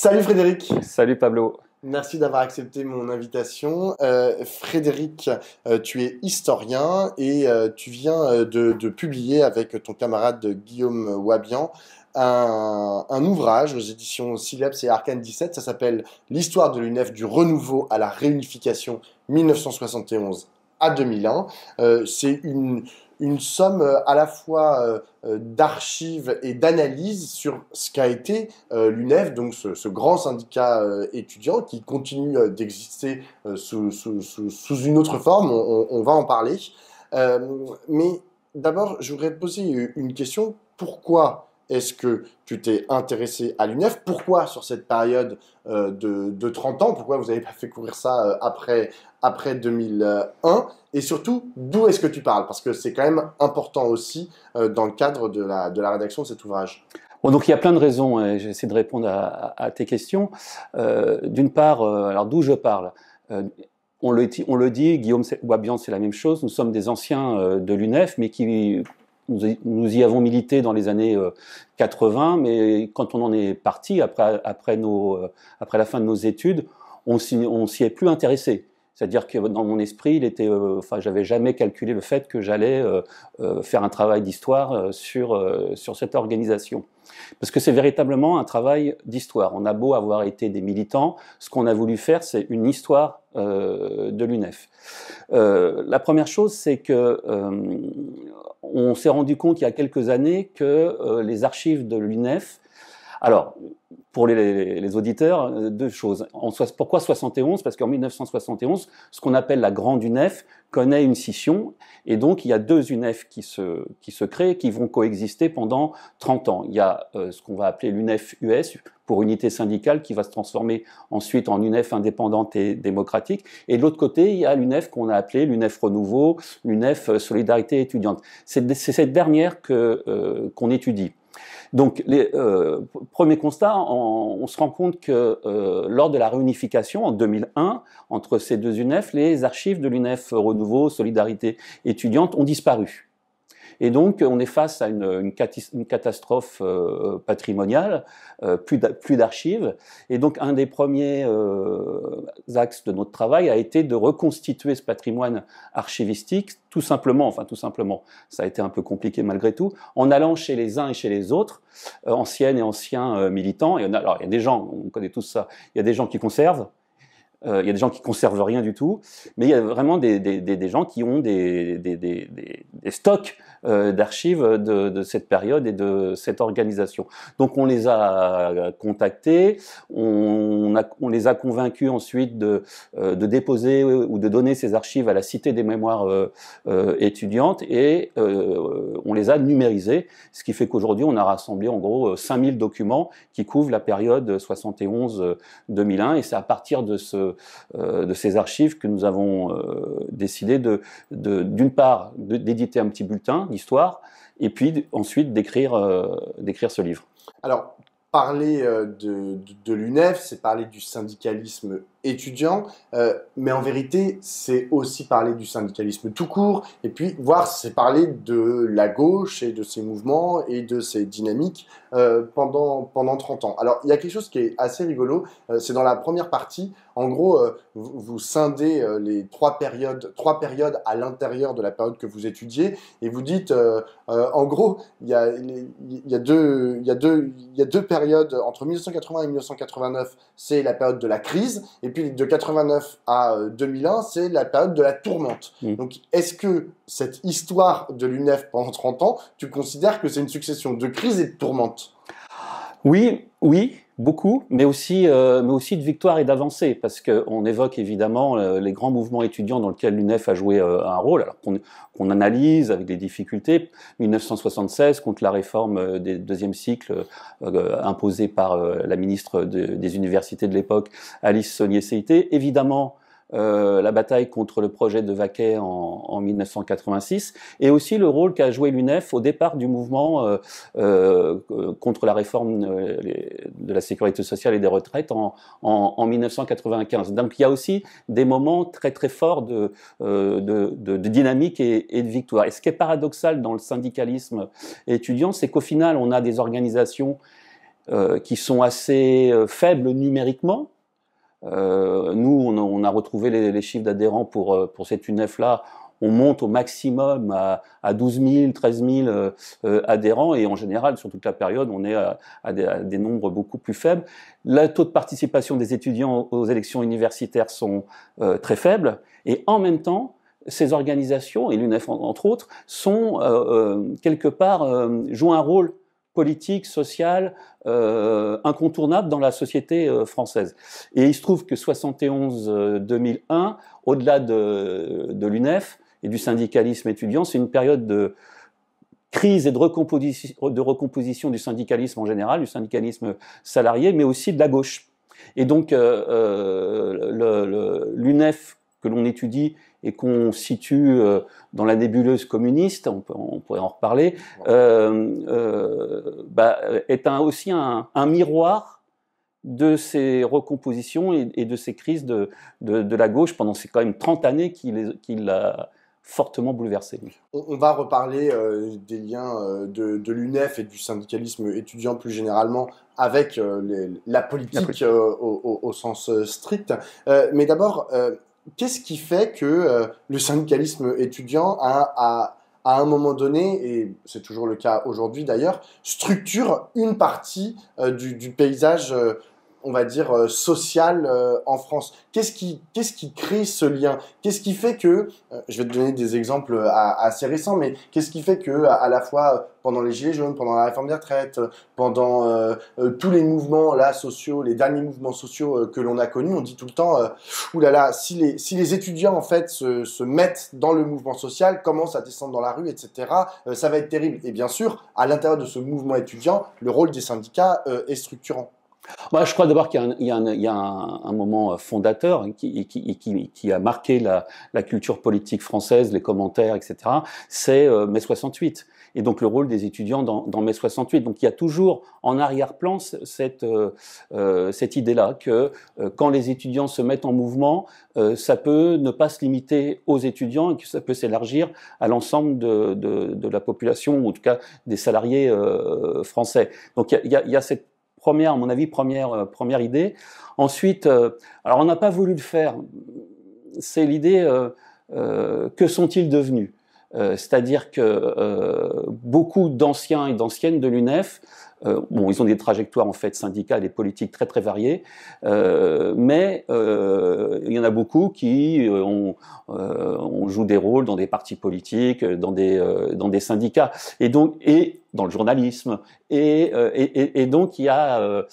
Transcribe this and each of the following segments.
Salut Frédéric, Salut Pablo. merci d'avoir accepté mon invitation. Frédéric, tu es historien et tu viens de publier avec ton camarade Guillaume Wabian un ouvrage aux éditions Syllabs et Arcane 17. Ça s'appelle L'histoire de l'UNEF du renouveau à la réunification 1971 à 2001. C'est une somme à la fois d'archives et d'analyses sur ce qu'a été l'UNEF, donc ce grand syndicat étudiant qui continue d'exister sous une autre forme, on va en parler. Mais d'abord, je voudrais te poser une question. Pourquoi est-ce que tu t'es intéressé à l'UNEF? Pourquoi sur cette période de 30 ans? Pourquoi vous n'avez pas fait courir ça après 2001? Et surtout, d'où est-ce que tu parles? Parce que c'est quand même important aussi dans le cadre de la rédaction de cet ouvrage. Bon, donc il y a plein de raisons, et j'essaie de répondre à tes questions. D'une part, alors d'où je parle? On le dit, Guillaume Wabian, c'est la même chose. Nous sommes des anciens de l'UNEF, mais qui nous y avons milité dans les années 80, mais quand on en est parti, après la fin de nos études, on s'y est plus intéressé. C'est-à-dire que dans mon esprit, j'avais jamais calculé le fait que j'allais faire un travail d'histoire sur cette organisation. Parce que c'est véritablement un travail d'histoire. On a beau avoir été des militants, ce qu'on a voulu faire, c'est une histoire de l'UNEF. La première chose, c'est que on s'est rendu compte il y a quelques années que les archives de l'UNEF, alors, pour les auditeurs, deux choses. Pourquoi 71? Parce qu'en 1971, ce qu'on appelle la Grande UNEF connaît une scission, et donc il y a deux UNEF qui se créent, qui vont coexister pendant 30 ans. Il y a ce qu'on va appeler l'UNEF-US, pour unité syndicale, qui va se transformer ensuite en UNEF indépendante et démocratique. Et de l'autre côté, il y a l'UNEF qu'on a appelée l'UNEF Renouveau, l'UNEF Solidarité étudiante. C'est cette dernière qu'on étudie. Donc, premier constat, on se rend compte que lors de la réunification en 2001, entre ces deux UNEF, les archives de l'UNEF Renouveau, Solidarité étudiante ont disparu. Et donc, on est face à une catastrophe patrimoniale, plus d'archives. Et donc, un des premiers axes de notre travail a été de reconstituer ce patrimoine archivistique, tout simplement, ça a été un peu compliqué malgré tout, en allant chez les uns et chez les autres, anciennes et anciens militants. Alors, il y a des gens, on connaît tous ça, il y a des gens qui conservent, il y a des gens qui conservent rien du tout, mais il y a vraiment des gens qui ont des stocks d'archives de cette période et de cette organisation. Donc on les a contactés, on les a convaincus ensuite de déposer ou de donner ces archives à la Cité des mémoires étudiantes, et on les a numérisés, ce qui fait qu'aujourd'hui on a rassemblé en gros 5000 documents qui couvrent la période 71-2001, et c'est à partir de ces archives que nous avons décidé d'une part d'éditer un petit bulletin d'histoire, et puis ensuite d'écrire ce livre. Alors, parler de l'UNEF, c'est parler du syndicalisme étudiant, mais en vérité, c'est aussi parler du syndicalisme tout court, et puis c'est parler de la gauche et de ses mouvements et de ses dynamiques pendant 30 ans. Alors, il y a quelque chose qui est assez rigolo, c'est dans la première partie, en gros, vous scindez les trois périodes à l'intérieur de la période que vous étudiez, et vous dites, en gros, il y a deux périodes, entre 1980 et 1989, c'est la période de la crise, et puis de 89 à 2001, c'est la période de la tourmente. Donc, est-ce que cette histoire de l'UNEF pendant 30 ans, tu considères que c'est une succession de crises et de tourmentes? Oui, beaucoup, mais aussi de victoires et d'avancées, parce qu'on évoque évidemment les grands mouvements étudiants dans lesquels l'UNEF a joué un rôle, alors qu'on analyse avec des difficultés. 1976, contre la réforme des deuxième cycle imposée par la ministre des universités de l'époque, Alice Saulnier-Seyté. Évidemment, la bataille contre le projet de Vaquet en 1986, et aussi le rôle qu'a joué l'UNEF au départ du mouvement contre la réforme de la sécurité sociale et des retraites en 1995. Donc il y a aussi des moments très très forts de dynamique et de victoire. Et ce qui est paradoxal dans le syndicalisme étudiant, c'est qu'au final, on a des organisations qui sont assez faibles numériquement. Nous, on a retrouvé les chiffres d'adhérents pour cette UNEF-là. On monte au maximum à 12 000, 13 000 adhérents, et en général, sur toute la période, on est à des nombres beaucoup plus faibles. Le taux de participation des étudiants aux élections universitaires sont très faibles, et en même temps, ces organisations, et l'UNEF entre autres, sont quelque part jouent un rôle politique, social, incontournable dans la société française. Et il se trouve que 71-2001, au-delà de l'UNEF et du syndicalisme étudiant, c'est une période de crise et de recomposition du syndicalisme en général, du syndicalisme salarié, mais aussi de la gauche. Et donc, l'UNEF que l'on étudie et qu'on situe dans la nébuleuse communiste, on pourrait en reparler, est aussi un miroir de ces recompositions et de ces crises de la gauche pendant ces quand même 30 années qui l'a fortement bouleversé. On va reparler des liens de l'UNEF et du syndicalisme étudiant plus généralement avec la politique au sens strict. Mais d'abord, qu'est-ce qui fait que le syndicalisme étudiant à un moment donné, et c'est toujours le cas aujourd'hui d'ailleurs, structure une partie du paysage, on va dire, social en France? Qu'est-ce qui crée ce lien? Qu'est-ce qui fait que, je vais te donner des exemples assez récents, mais qu'est-ce qui fait que à la fois pendant les Gilets jaunes, pendant la réforme des retraites, pendant tous les mouvements là sociaux, les derniers mouvements sociaux que l'on a connus, on dit tout le temps, oulala, si les étudiants en fait se mettent dans le mouvement social, commencent à descendre dans la rue, etc., ça va être terrible. Et bien sûr, à l'intérieur de ce mouvement étudiant, le rôle des syndicats est structurant. Moi, je crois d'abord qu'il y a un moment fondateur qui a marqué la culture politique française, les commentaires, etc. C'est mai 68. Et donc le rôle des étudiants dans mai 68. Donc il y a toujours en arrière-plan cette idée-là que quand les étudiants se mettent en mouvement, ça peut ne pas se limiter aux étudiants et que ça peut s'élargir à l'ensemble de la population, ou en tout cas des salariés français. Donc il y a cette première, à mon avis, première idée. Ensuite, alors on n'a pas voulu le faire. C'est l'idée que sont-ils devenus? C'est-à-dire que beaucoup d'anciens et d'anciennes de l'UNEF, ils ont des trajectoires en fait syndicales et politiques très très variées, mais il y en a beaucoup qui on joue des rôles dans des partis politiques, dans des syndicats, et dans le journalisme, et donc il y a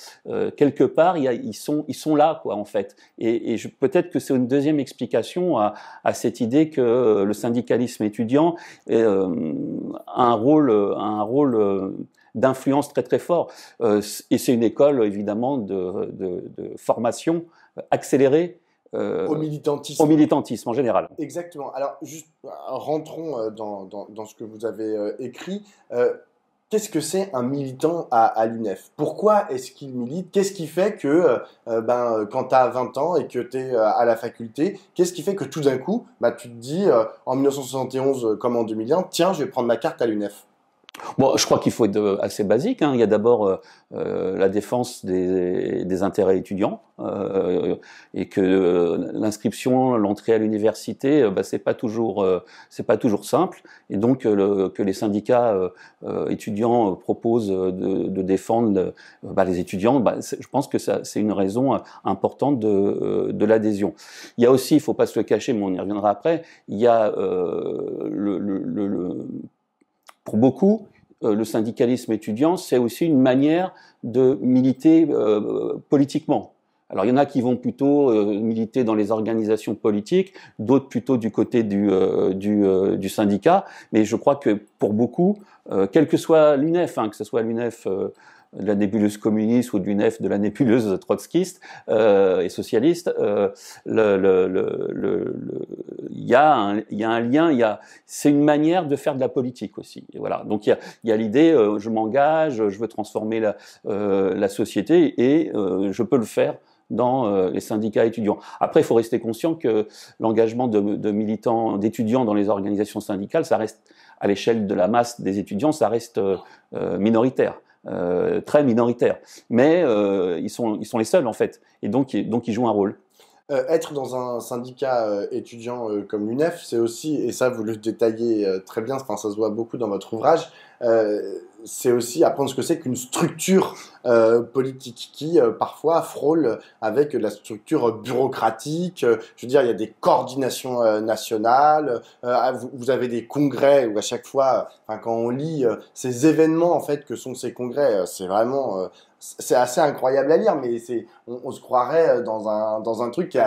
quelque part ils sont là quoi en fait, et peut-être que c'est une deuxième explication à cette idée que le syndicalisme étudiant a un rôle d'influence très très fort, et c'est une école évidemment de formation accélérée au militantisme en général. Exactement. Alors juste rentrons dans ce que vous avez écrit. Qu'est-ce que c'est un militant à l'UNEF? Pourquoi est-ce qu'il milite? Qu'est-ce qui fait que quand tu as 20 ans et que tu es à la faculté, qu'est-ce qui fait que tout d'un coup, tu te dis en 1971 comme en 2001, tiens, je vais prendre ma carte à l'UNEF? Bon, je crois qu'il faut être assez basique. Il y a d'abord la défense des intérêts étudiants, et que l'inscription, l'entrée à l'université, c'est pas toujours simple. Et donc que les syndicats étudiants proposent de défendre les étudiants, je pense que c'est une raison importante de l'adhésion. Il y a aussi, il faut pas se le cacher, mais on y reviendra après. Il y a pour beaucoup, le syndicalisme étudiant, c'est aussi une manière de militer politiquement. Alors, il y en a qui vont plutôt militer dans les organisations politiques, d'autres plutôt du côté du syndicat. Mais je crois que pour beaucoup, quelle que soit l'UNEF, que ce soit l'UNEF de la nébuleuse communiste ou de l'UNEF de la nébuleuse trotskiste et socialiste, il y a un lien, c'est une manière de faire de la politique aussi. Et voilà. Donc il y a l'idée, je m'engage, je veux transformer la société, et je peux le faire dans les syndicats étudiants. Après, il faut rester conscient que l'engagement de militants, d'étudiants dans les organisations syndicales, ça reste, à l'échelle de la masse des étudiants, ça reste minoritaire. très minoritaire. Mais ils sont les seuls en fait, et donc ils jouent un rôle. Être dans un syndicat étudiant comme l'UNEF, c'est aussi, et ça vous le détaillez très bien, enfin ça se voit beaucoup dans votre ouvrage, c'est aussi apprendre ce que c'est qu'une structure politique qui parfois frôle avec la structure bureaucratique. Je veux dire, il y a des coordinations nationales, vous avez des congrès où à chaque fois, quand on lit ces événements en fait que sont ces congrès, c'est vraiment c'est assez incroyable à lire, mais on se croirait dans un truc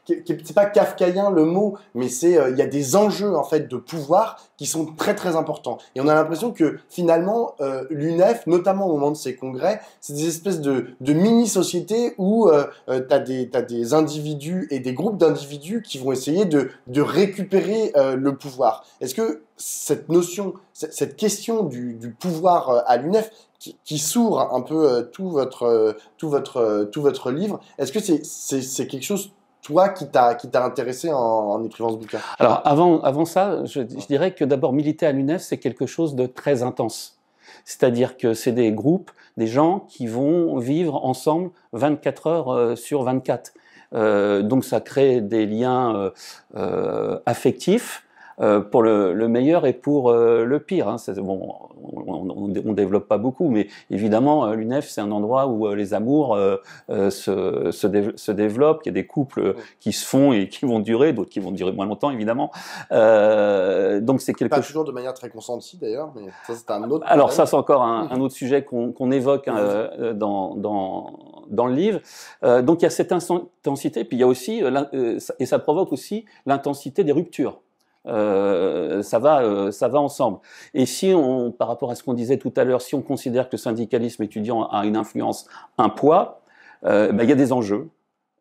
c'est pas kafkaïen le mot, mais il y a des enjeux en fait de pouvoir qui sont très très importants. Et on a l'impression que finalement l'UNEF, notamment au moment de ces congrès, c'est des espèces de mini-sociétés où t'as des individus et des groupes d'individus qui vont essayer de récupérer le pouvoir. Est-ce que cette notion, cette question du pouvoir à l'UNEF qui sourd un peu tout votre livre, est-ce que c'est quelque chose toi qui t'a intéressé en écrivant ce bouquin? Alors avant ça, je dirais que d'abord militer à l'UNEF, c'est quelque chose de très intense. C'est-à-dire que c'est des groupes, des gens qui vont vivre ensemble 24 heures sur 24. Donc ça crée des liens affectifs pour le meilleur et pour le pire. Hein. Bon, on développe pas beaucoup, mais évidemment, l'UNEF, c'est un endroit où les amours se développent. Il y a des couples qui se font et qui vont durer, d'autres qui vont durer moins longtemps, évidemment. Donc c'est quelque chose. Pas toujours de manière très consentie, d'ailleurs, mais ça, c'est un autre. Alors ça, c'est encore un autre sujet qu'on évoque dans le livre. Donc il y a cette intensité, puis il y a aussi, et ça provoque aussi l'intensité des ruptures. Ça va ensemble. Et si par rapport à ce qu'on disait tout à l'heure, si on considère que le syndicalisme étudiant a une influence, un poids, il y a des enjeux.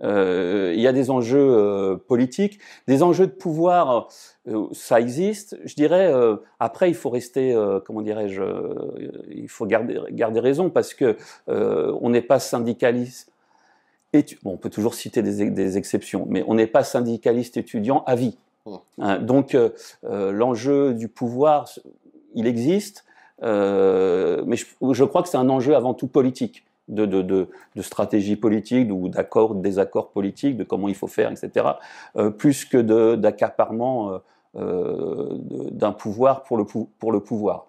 Il y a des enjeux politiques, des enjeux de pouvoir, ça existe. Je dirais, après, il faut rester, comment dirais-je, il faut garder raison parce que on n'est pas syndicaliste. Bon, on peut toujours citer des exceptions, mais on n'est pas syndicaliste étudiant à vie. Donc l'enjeu du pouvoir, il existe, mais je crois que c'est un enjeu avant tout politique, de stratégie politique, ou d'accords, de désaccords politiques, de comment il faut faire, etc., plus que d'accaparement d'un pouvoir pour le pouvoir,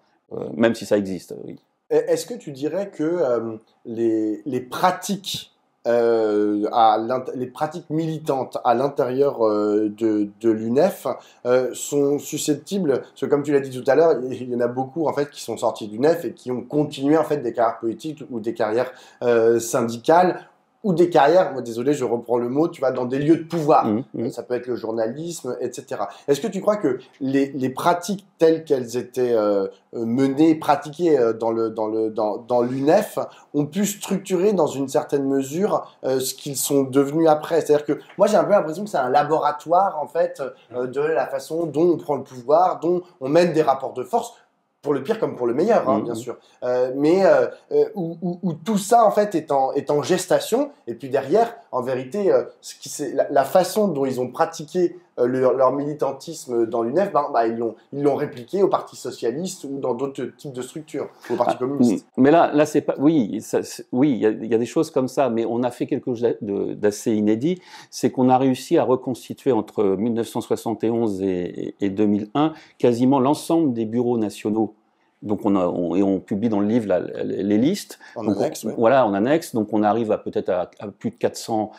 même si ça existe. Oui. Est-ce que tu dirais que les pratiques les pratiques militantes à l'intérieur de l'UNEF sont susceptibles, parce que comme tu l'as dit tout à l'heure, il y en a beaucoup en fait qui sont sortis de l'UNEF et qui ont continué en fait des carrières politiques ou des carrières syndicales ou des carrières, moi désolé je reprends le mot, tu vas dans des lieux de pouvoir, ça peut être le journalisme, etc. Est-ce que tu crois que les pratiques telles qu'elles étaient menées, pratiquées dans l'UNEF ont pu structurer dans une certaine mesure ce qu'ils sont devenus après? C'est-à-dire que moi j'ai un peu l'impression que c'est un laboratoire en fait de la façon dont on prend le pouvoir, dont on mène des rapports de force, pour le pire comme pour le meilleur, hein, bien sûr. Mais où tout ça, en fait, est en gestation. Et puis derrière, en vérité, la façon dont ils ont pratiqué leur militantisme dans l'UNEF, ils l'ont répliqué au Parti socialiste ou dans d'autres types de structures, au Parti communiste. Mais là c'est pas. Oui, il y a des choses comme ça, mais on a fait quelque chose d'assez inédit. C'est qu'on a réussi à reconstituer entre 1971 et 2001 quasiment l'ensemble des bureaux nationaux. Donc on publie dans le livre les listes. En annexe, oui. Voilà, en annexe. Donc on arrive peut-être à plus de 400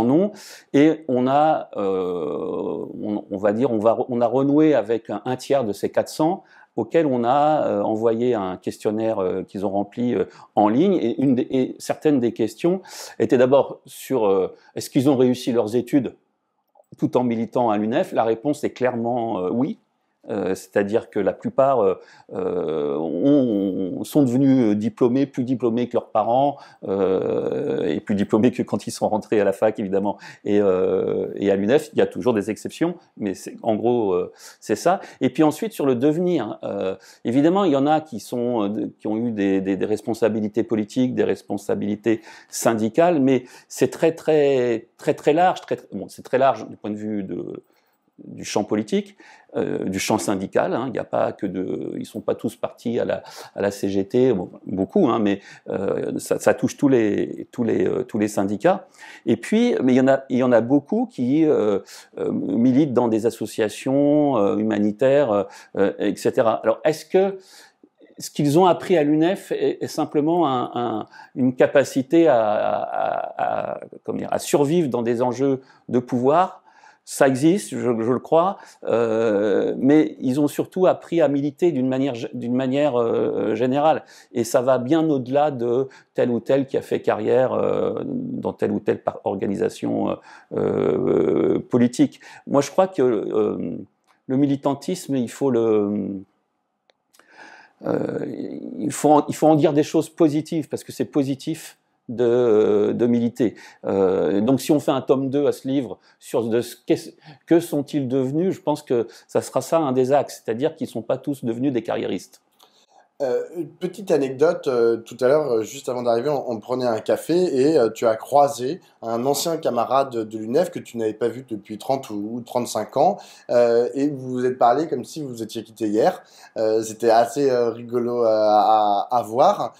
noms. Et on a, on va dire, on a renoué avec un tiers de ces 400 auxquels on a envoyé un questionnaire qu'ils ont rempli en ligne. Et certaines des questions étaient d'abord sur est-ce qu'ils ont réussi leurs études tout en militant à l'UNEF. La réponse est clairement oui. C'est-à-dire que la plupart sont devenus diplômés, plus diplômés que leurs parents, et plus diplômés que quand ils sont rentrés à la fac, évidemment, et à l'UNEF. Il y a toujours des exceptions, mais en gros, c'est ça. Et puis ensuite, sur le devenir, évidemment, il y en a qui ont eu des responsabilités politiques, des responsabilités syndicales, mais c'est très large. Bon, c'est très large du point de vue du champ politique, du champ syndical. Hein. Il n'y a pas que ils sont pas tous partis à la CGT, bon, beaucoup, hein, mais ça touche tous les syndicats. Et puis, mais il y en a beaucoup qui militent dans des associations humanitaires, etc. Alors, est-ce que ce qu'ils ont appris à l'UNEF est simplement une capacité à survivre dans des enjeux de pouvoir? Ça existe, je le crois, mais ils ont surtout appris à militer d'une manière générale. Et ça va bien au-delà de tel ou tel qui a fait carrière dans telle ou telle organisation politique. Moi, je crois que le militantisme, il faut en dire des choses positives, parce que c'est positif de militer. Donc si on fait un tome 2 à ce livre sur que sont-ils devenus, je pense que ça sera ça un des axes, c'est-à-dire qu'ils ne sont pas tous devenus des carriéristes. Une petite anecdote, tout à l'heure, juste avant d'arriver, on prenait un café et tu as croisé un ancien camarade de l'UNEF que tu n'avais pas vu depuis 30 ou 35 ans et vous vous êtes parlé comme si vous étiez quitté hier. C'était assez rigolo à voir.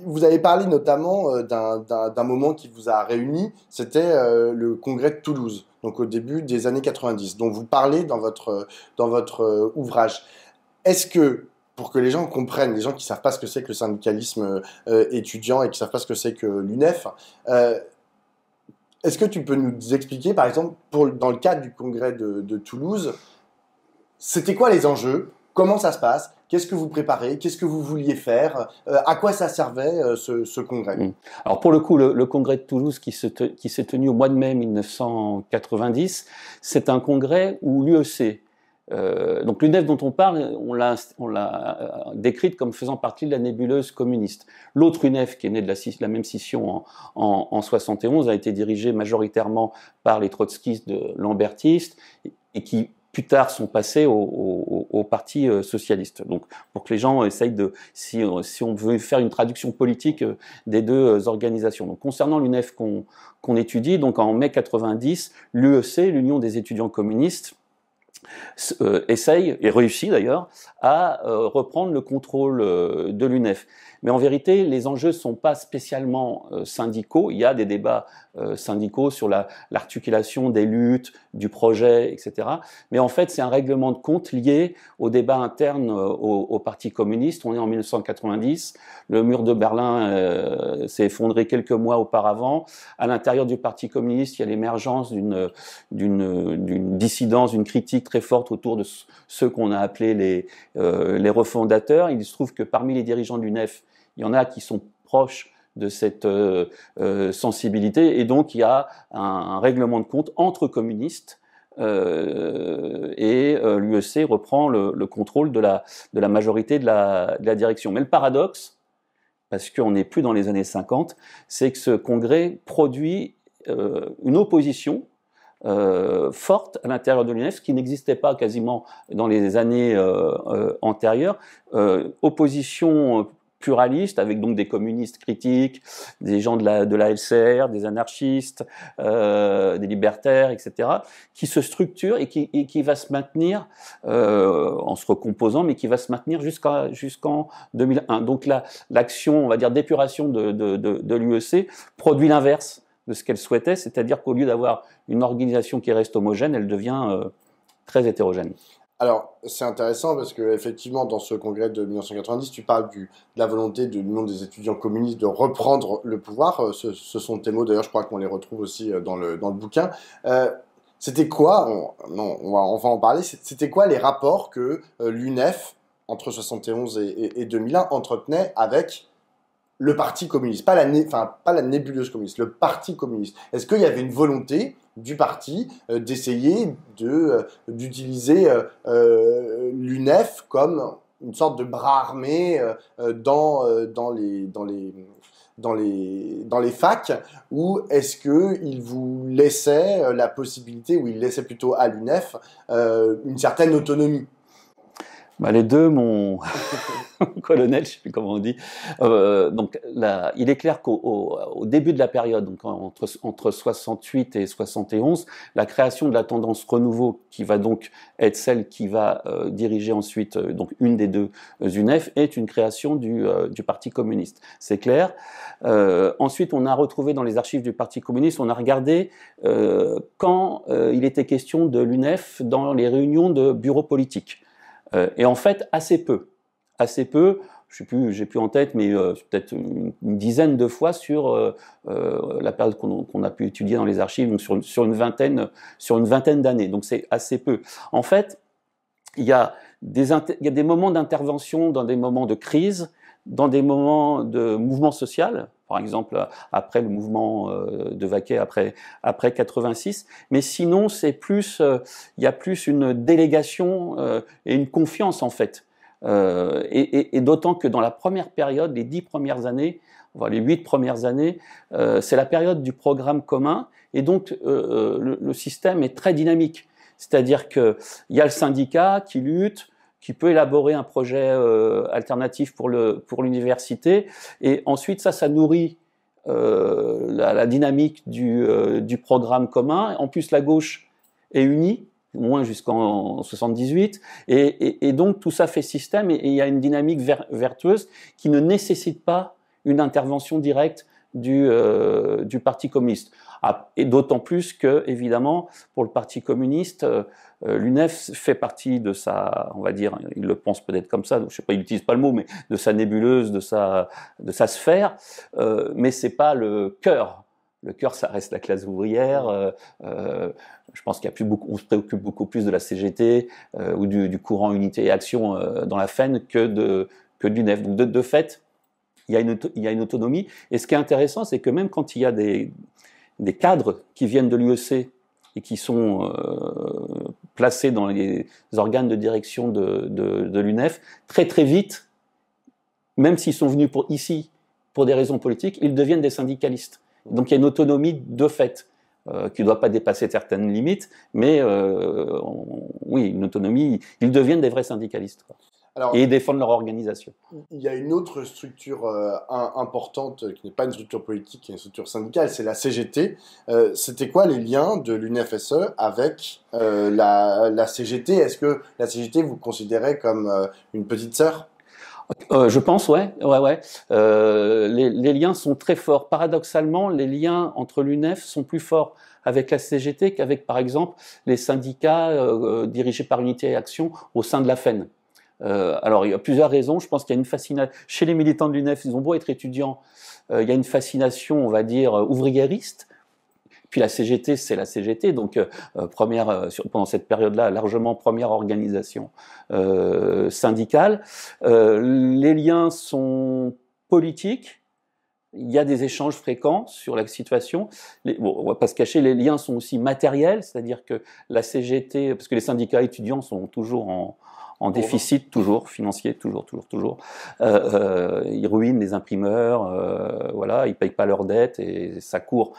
Vous avez parlé notamment d'un moment qui vous a réunis, c'était le congrès de Toulouse, donc au début des années 90, dont vous parlez dans votre ouvrage. Est-ce que, pour que les gens comprennent, les gens qui ne savent pas ce que c'est que le syndicalisme étudiant et qui ne savent pas ce que c'est que l'UNEF, est-ce que tu peux nous expliquer, par exemple, dans le cadre du congrès de Toulouse, c'était quoi les enjeux? Comment ça se passe? Qu'est-ce que vous préparez? Qu'est-ce que vous vouliez faire? À quoi ça servait ce congrès? Alors pour le coup, le congrès de Toulouse qui s'est tenu au mois de mai 1990, c'est un congrès où l'UEC, donc l'UNEF dont on parle, on l'a décrite comme faisant partie de la nébuleuse communiste. L'autre UNEF, qui est née de la même scission en 71, a été dirigée majoritairement par les trotskistes lambertistes et qui plus tard sont passés au Parti socialiste. Donc, pour que les gens essayent si on veut faire une traduction politique des deux organisations. Donc, concernant l'UNEF qu'on étudie, donc en mai 90, l'UEC, l'Union des étudiants communistes, essaye, et réussit d'ailleurs, à reprendre le contrôle de l'UNEF. Mais en vérité, les enjeux ne sont pas spécialement syndicaux. Il y a des débats syndicaux sur l'articulation des luttes, du projet, etc. Mais en fait, c'est un règlement de compte lié au débat interne au Parti communiste. On est en 1990. Le mur de Berlin s'est effondré quelques mois auparavant. À l'intérieur du Parti communiste, il y a l'émergence d'une dissidence, d'une critique très forte autour de ceux qu'on a appelés les refondateurs. Il se trouve que parmi les dirigeants de l'UNEF, il y en a qui sont proches de cette sensibilité, et donc il y a un règlement de compte entre communistes et l'UEC reprend le contrôle de la majorité de la direction. Mais le paradoxe, parce qu'on n'est plus dans les années 50, c'est que ce congrès produit une opposition forte à l'intérieur de l'UNEF, qui n'existait pas quasiment dans les années antérieures. Opposition pluraliste, avec donc des communistes critiques, des gens de la LCR, des anarchistes, des libertaires, etc., qui se structurent et qui va se maintenir en se recomposant, mais qui va se maintenir jusqu'en 2001. Donc l'action, on va dire, d'épuration de l'UEC produit l'inverse de ce qu'elle souhaitait, c'est-à-dire qu'au lieu d'avoir une organisation qui reste homogène, elle devient très hétérogène. Alors, c'est intéressant parce que effectivement, dans ce congrès de 1990, tu parles de la volonté de l'Union des étudiants communistes de reprendre le pouvoir. Ce sont tes mots, d'ailleurs, je crois qu'on les retrouve aussi dans le bouquin. C'était quoi, on va en parler, c'était quoi les rapports que l'UNEF, entre 71 et 2001, entretenait avec le Parti communiste, pas la nébuleuse communiste, le Parti communiste? Est-ce qu'il y avait une volonté du parti d'essayer d'utiliser l'UNEF comme une sorte de bras armé dans les facs, ou est-ce qu'il vous laissait la possibilité, ou il laissait plutôt à l'UNEF une certaine autonomie? Bah, les deux, mon colonel, je ne sais plus comment on dit. Donc, là, il est clair qu'au début de la période, donc entre 68 et 71, la création de la tendance renouveau, qui va donc être celle qui va diriger ensuite donc une des deux UNEF, est une création du Parti communiste. C'est clair. Ensuite, on a retrouvé dans les archives du Parti communiste, on a regardé quand il était question de l'UNEF dans les réunions de bureaux politiques. Et en fait, assez peu. Je sais plus, j'ai plus en tête, mais peut-être une dizaine de fois sur la période qu'on a pu étudier dans les archives, donc sur une vingtaine d'années. Donc c'est assez peu. En fait, il y a des moments d'intervention dans des moments de crise, dans des moments de mouvement social, par exemple après le mouvement de Vaquet après 86, mais sinon c'est plus il y a plus une délégation et une confiance en fait, et d'autant que dans la première période, les 10 premières années, enfin, les 8 premières années, c'est la période du programme commun, et donc le système est très dynamique, c'est-à-dire que il y a le syndicat qui lutte, qui peut élaborer un projet alternatif pour l'université, et ensuite ça nourrit la dynamique du programme commun. En plus, la gauche est unie, au moins jusqu'en 78, et donc tout ça fait système, et il y a une dynamique vertueuse qui ne nécessite pas une intervention directe du Parti communiste. Et d'autant plus que, évidemment, pour le Parti communiste, l'UNEF fait partie de sa, on va dire, il le pense peut-être comme ça, je sais pas, il n'utilise pas le mot, mais de sa nébuleuse, de sa sphère, mais c'est pas le cœur. Le cœur, ça reste la classe ouvrière. Je pense qu'il y a plus beaucoup, on se préoccupe beaucoup plus de la CGT ou du courant Unité et Action dans la FEN que de l'UNEF. Donc de fait, il y a une autonomie. Et ce qui est intéressant, c'est que même quand il y a des cadres qui viennent de l'UEC et qui sont placés dans les organes de direction de l'UNEF, très très vite, même s'ils sont venus ici pour des raisons politiques, ils deviennent des syndicalistes. Donc il y a une autonomie de fait qui ne doit pas dépasser certaines limites, mais oui, une autonomie, ils deviennent des vrais syndicalistes, quoi. Alors, Et ils défendent leur organisation. il y a une autre structure importante qui n'est pas une structure politique, qui est une structure syndicale, c'est la CGT. C'était quoi les liens de l'UNFSE avec la CGT? Est-ce que la CGT vous considérez comme une petite sœur? Je pense, ouais. Les liens sont très forts. Paradoxalement, les liens entre l'UNEF sont plus forts avec la CGT qu'avec, par exemple, les syndicats dirigés par Unité et Action au sein de la FEN. Alors, il y a plusieurs raisons. Je pense qu'il y a une fascination chez les militants de l'UNEF. Ils ont beau être étudiants, il y a une fascination, on va dire, ouvriériste. Puis la CGT, c'est la CGT, donc pendant cette période-là, largement première organisation syndicale. Les liens sont politiques. Il y a des échanges fréquents sur la situation. Bon, on va pas se cacher, les liens sont aussi matériels, c'est-à-dire que la CGT, parce que les syndicats étudiants sont toujours en déficit, toujours financier, toujours. Ils ruinent les imprimeurs, voilà, ils payent pas leurs dettes et ça court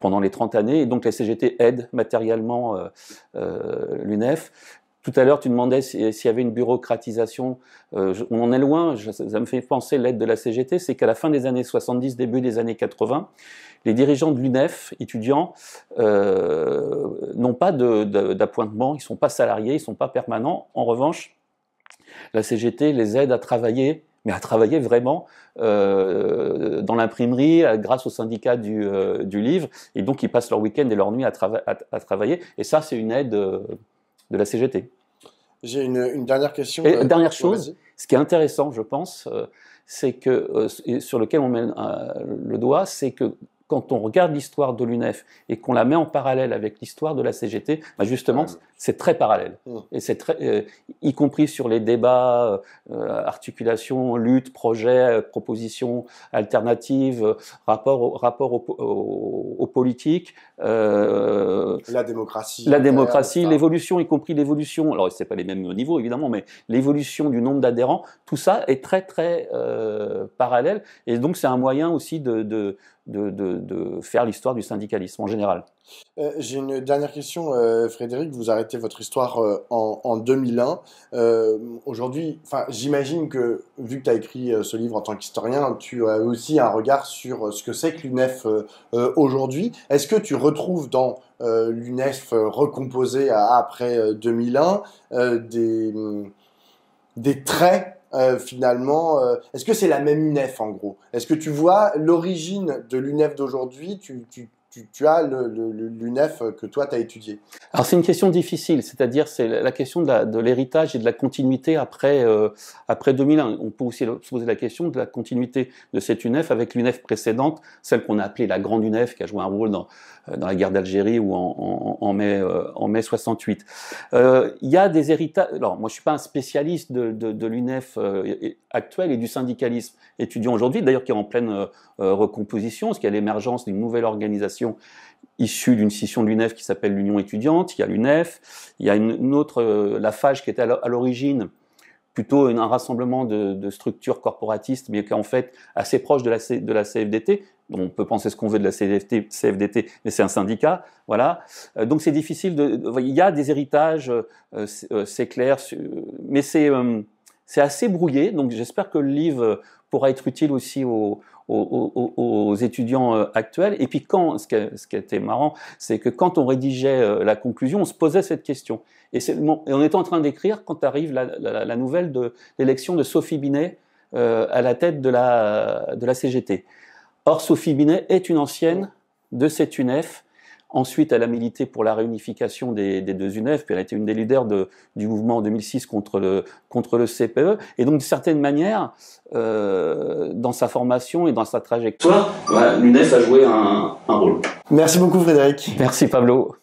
pendant les 30 années, et donc la CGT aide matériellement l'UNEF. Tout à l'heure, tu demandais s'il y avait une bureaucratisation. On en est loin, ça me fait penser l'aide de la CGT, c'est qu'à la fin des années 70, début des années 80, les dirigeants de l'UNEF, étudiants, n'ont pas d'appointement, ils ne sont pas salariés, ils ne sont pas permanents. En revanche, la CGT les aide à travailler, mais à travailler vraiment dans l'imprimerie, grâce au syndicat du livre, et donc ils passent leur week-end et leur nuit à travailler, et ça c'est une aide de la CGT. J'ai une dernière question. Et dernière chose, ce qui est intéressant, je pense, c'est que, sur lequel on met le doigt, c'est que quand on regarde l'histoire de l'UNEF et qu'on la met en parallèle avec l'histoire de la CGT, bah justement, c'est très parallèle. Et c'est très, y compris sur les débats, articulation, lutte, projet, propositions alternatives, rapport aux politiques. La démocratie. La démocratie, l'évolution, y compris l'évolution. Alors, c'est pas les mêmes niveaux, évidemment, mais l'évolution du nombre d'adhérents, tout ça est très, très parallèle. Et donc, c'est un moyen aussi de de faire l'histoire du syndicalisme en général. J'ai une dernière question, Frédéric. Vous arrêtez votre histoire en 2001. Aujourd'hui, enfin, j'imagine que, vu que tu as écrit ce livre en tant qu'historien, tu as aussi un regard sur ce que c'est que l'UNEF aujourd'hui. Est-ce que tu retrouves dans l'UNEF recomposée après 2001 des traits finalement, est-ce que c'est la même UNEF en gros? Est-ce que tu vois l'origine de l'UNEF d'aujourd'hui? Tu as l'UNEF que toi tu as étudié. Alors c'est une question difficile, c'est-à-dire c'est la question de l'héritage et de la continuité après 2001. On peut aussi se poser la question de la continuité de cette UNEF avec l'UNEF précédente, celle qu'on a appelée la Grande UNEF, qui a joué un rôle dans la guerre d'Algérie ou en mai 68. Il y a des héritages. Alors moi je suis pas un spécialiste de l'UNEF actuelle et du syndicalisme étudiant aujourd'hui, d'ailleurs qui est en pleine recomposition, parce qu'il y a l'émergence d'une nouvelle organisation issue d'une scission de l'UNEF qui s'appelle l'Union étudiante. Il y a l'UNEF, il y a une autre, la FAGE, qui était à l'origine plutôt un rassemblement de structures corporatistes, mais qui est en fait assez proche de la CFDT. Donc on peut penser ce qu'on veut de la CFDT, mais c'est un syndicat, voilà. Donc c'est difficile il y a des héritages, c'est clair, mais c'est assez brouillé. Donc j'espère que le livre pourra être utile aussi aux étudiants actuels. Et puis ce qui était marrant, c'est que quand on rédigeait la conclusion, on se posait cette question. Et on était en train d'écrire quand arrive la nouvelle de l'élection de Sophie Binet à la tête de la CGT. Or, Sophie Binet est une ancienne de cette UNEF. Ensuite, elle a milité pour la réunification des deux UNEF, puis elle a été une des leaders du mouvement en 2006 contre le CPE. Et donc, d'une certaine manière, dans sa formation et dans sa trajectoire, l'UNEF a joué un rôle. Merci beaucoup, Frédéric. Merci, Pablo.